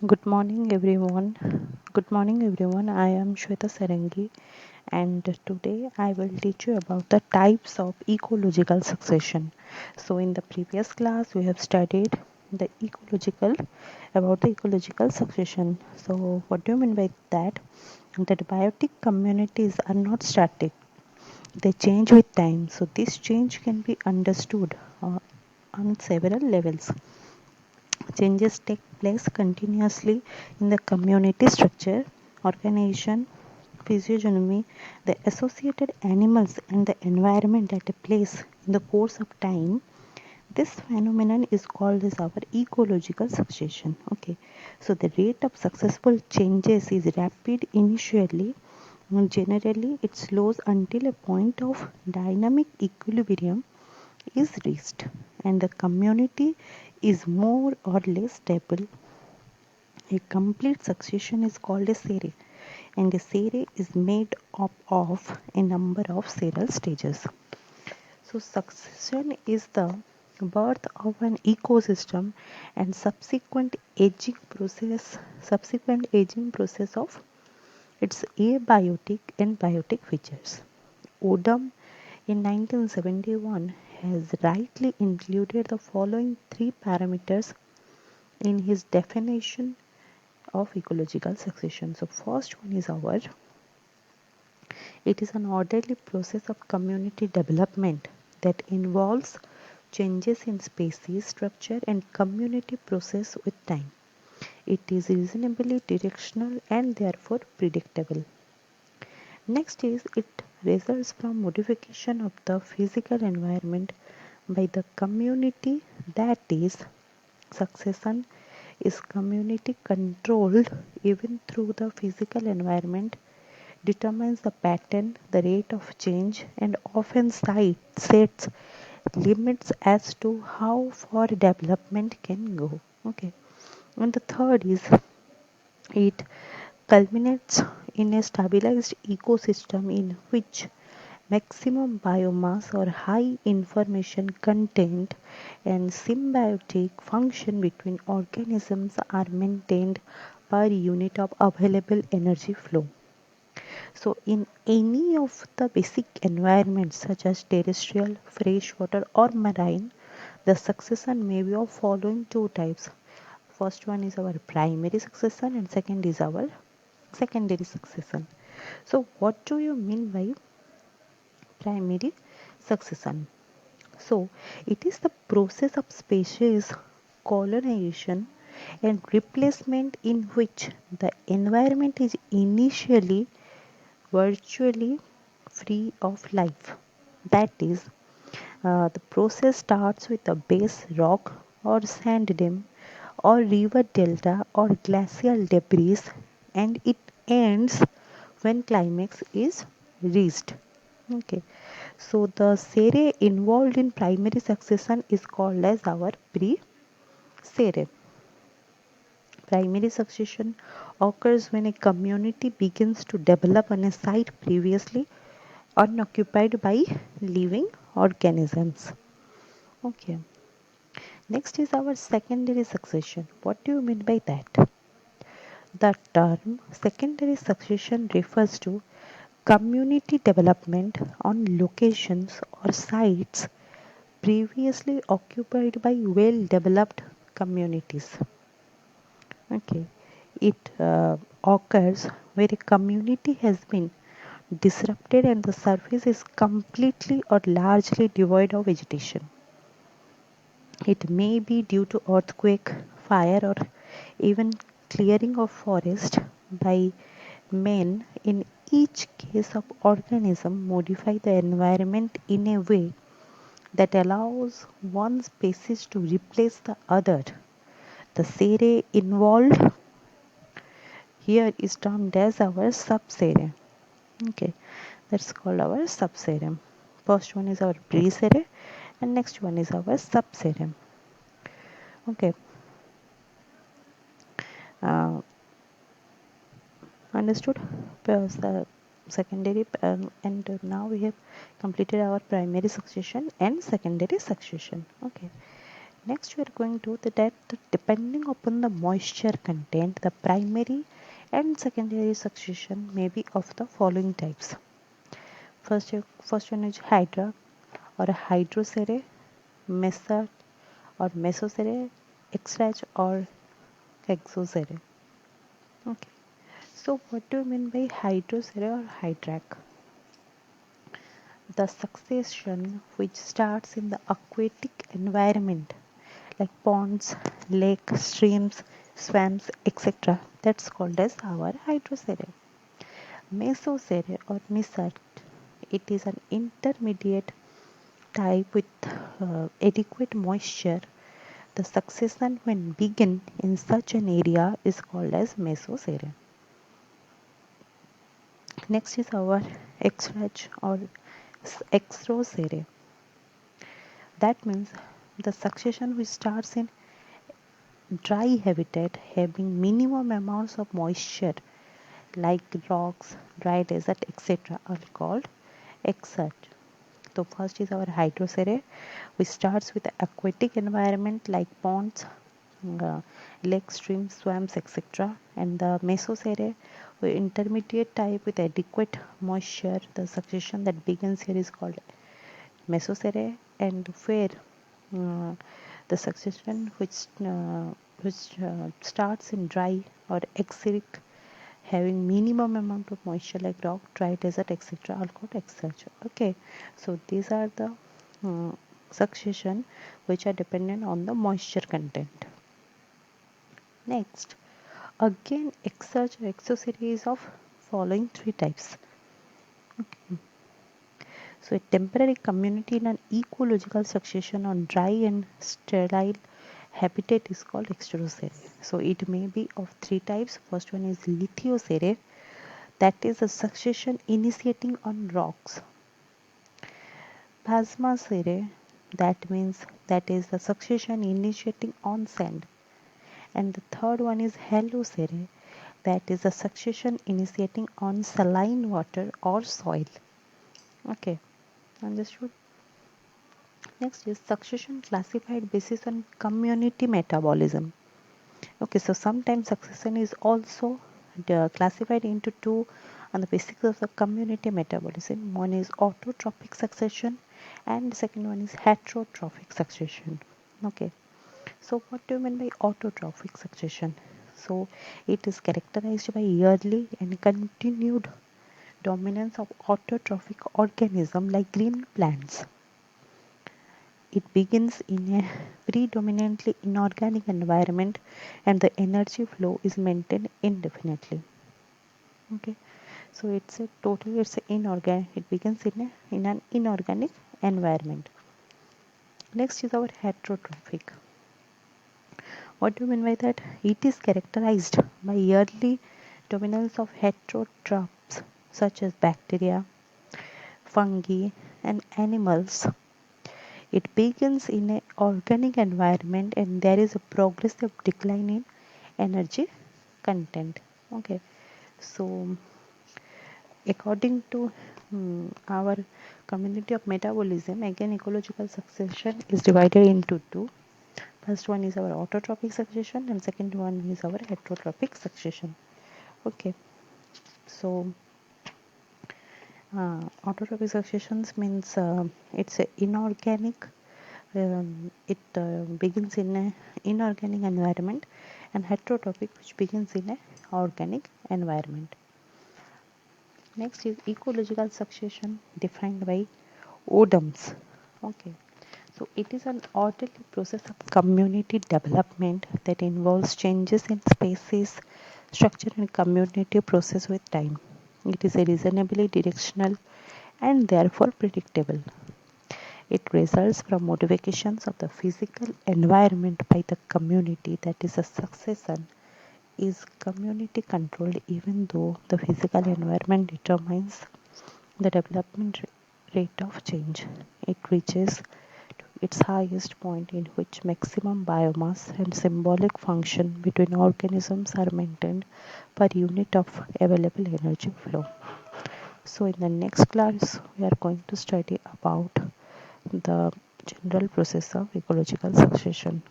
Good morning, everyone. Good morning, everyone. I am Shweta Sarangi, and today I will teach you about the types of ecological succession. So, in the previous class, we have studied the ecological about the ecological succession. So, what do you mean by that? That biotic communities are not static; they change with time. So, this change can be understood on several levels. Changes take place continuously in the community structure, organization, physiognomy, the associated animals, and the environment at a place in the course of time. This phenomenon is called as our ecological succession. Okay, so the rate of successful changes is rapid initially. Generally, it slows until a point of dynamic equilibrium is reached and the community is more or less stable. A complete succession is called a series, and a series is made up of a number of serial stages. So, succession is the birth of an ecosystem and subsequent aging process of its abiotic and biotic features. Odom in 1971 has rightly included the following three parameters in his definition of ecological succession. So first one is it is an orderly process of community development that involves changes in species structure and community process with time. It is reasonably directional and therefore predictable. Next is it results from modification of the physical environment by the community, that is succession is community controlled even through the physical environment determines the pattern, the rate of change, and often sets limits as to how far development can go. Okay. And the third is it culminates in a stabilized ecosystem in which maximum biomass or high information content and symbiotic function between organisms are maintained per unit of available energy flow. So, in any of the basic environments such as terrestrial, freshwater, or marine, the succession may be of following two types. First one is our primary succession, and second is our secondary succession. So, what do you mean by primary succession? So, it is the process of species colonization and replacement in which the environment is initially virtually free of life. That is, the process starts with a base rock or sand dam or river delta or glacial debris and it ends when climax is reached. Okay, so the series involved in primary succession is called as our pre-series. Primary succession occurs when a community begins to develop on a site previously unoccupied by living organisms. Okay. Next is our secondary succession. What do you mean by that? The term secondary succession refers to community development on locations or sites previously occupied by well developed communities. Okay. It occurs where a community has been disrupted and the surface is completely or largely devoid of vegetation. It may be due to earthquake, fire, or even clearing of forest by men. In each case of organism modify the environment in a way that allows one species to replace the other. The series involved here is termed as our subseries. Okay, that's called our subseries. First one is our pre-series and next one is our subseries. Okay, uh, understood? The secondary and now we have completed our primary succession and secondary succession. Okay, Next, we are going to that depending upon the moisture content, the primary and secondary succession may be of the following types. First one is hydra or hydrocere, mesa or mesocere, extrach or exocere. Okay. So what do you mean by hydrocere or hydrac? The succession which starts in the aquatic environment like ponds, lakes, streams, swamps, etc. That's called as our hydrocere. Mesocere or mesart, it is an intermediate type with adequate moisture. The succession when begin in such an area is called as mesocere. Next is our extrach or extrocere. That means the succession which starts in dry habitat having minimum amounts of moisture like rocks, dry desert, etc. are called exarch. So first is our hydrocere, which starts with the aquatic environment like ponds, uh, lakes, streams, swamps, etc. And the mesocere, intermediate type with adequate moisture. The succession that begins here is called mesocere, and where uh, the succession which starts in dry or exeric having minimum amount of moisture like rock, dry desert, etc. are called exarch. Okay, so these are the uh, succession which are dependent on the moisture content. Next, again exarch or exoseries of following three types. So a temporary community in an ecological succession on dry and sterile habitat is called extrocere. So it may be of three types. First one is lithocere, that is a succession initiating on rocks. Plasmacere, that means that is the succession initiating on sand. And the third one is halocere, that is a succession initiating on saline water or soil. Okay, understood? Next is succession classified basis on community metabolism. Okay, so sometimes succession is also classified into two on the basis of the community metabolism. One is autotrophic succession and the second one is heterotrophic succession. Okay, so what do you mean by autotrophic succession? So it is characterized by yearly and continued dominance of autotrophic organism like green plants. It begins in a predominantly inorganic environment and the energy flow is maintained indefinitely. Okay, so it's a inorganic. It begins in an inorganic environment. Next is our heterotrophic. What do you mean by that? It is characterized by yearly dominance of heterotrophs such as bacteria, fungi, and animals. It begins in an organic environment and there is a progressive decline in energy content. Okay, so according to our community of metabolism, again ecological succession is divided into two. First one is our autotrophic succession and second one is our heterotrophic succession. Okay, so autotrophic successions means it's a inorganic. It begins in an inorganic environment, and heterotrophic, which begins in an organic environment. Next is ecological succession defined by ODMs. Okay, so it is an orderly process of community development that involves changes in species, structure, and community process with time. It is a reasonably directional and therefore predictable. It results from modifications of the physical environment by the community, that is a succession is community controlled even though the physical environment determines the development rate of change. It reaches its highest point in which maximum biomass and symbolic function between organisms are maintained per unit of available energy flow. So in the next class we are going to study about the general process of ecological succession.